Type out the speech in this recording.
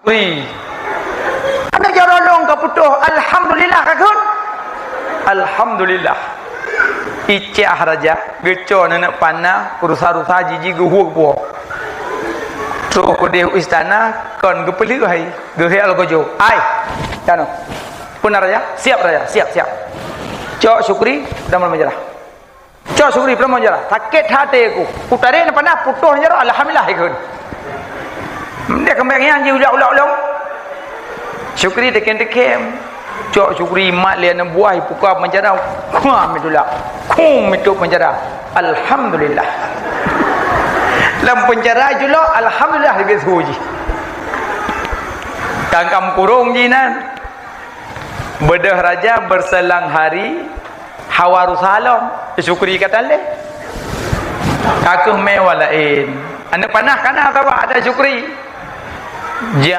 Ui. Ada jarolong ke putuh. Alhamdulillah kakun. Alhamdulillah. Icah raja. Geco nenek panah. Rusa-rusa jiji gehuak buah. So kodeh istana. Kon gepeli hai. Gehe al-gojo. Ai. Jano. Punar raja. Siap raja. Siap. Cok syukri. Damal majalah. Cok syukri. Damal majalah. Sakit hati aku. Putarin panah. Putuh jaro. Alhamdulillah ikut. Dia kembangnya anjing ulang-ulang. Syukri dekem-dekem. Cok syukri mak lian buah puka penjara. Kuam itulah. Kum itu penjara. Alhamdulillah. Dalam penjara juga alhamdulillah lebih suji. Kangkam kurung jinan. Bedah raja berselang hari. Hawaru salam. Syukri kata leh. Kakuh mewalain. Anak panah kana tahu ada syukri.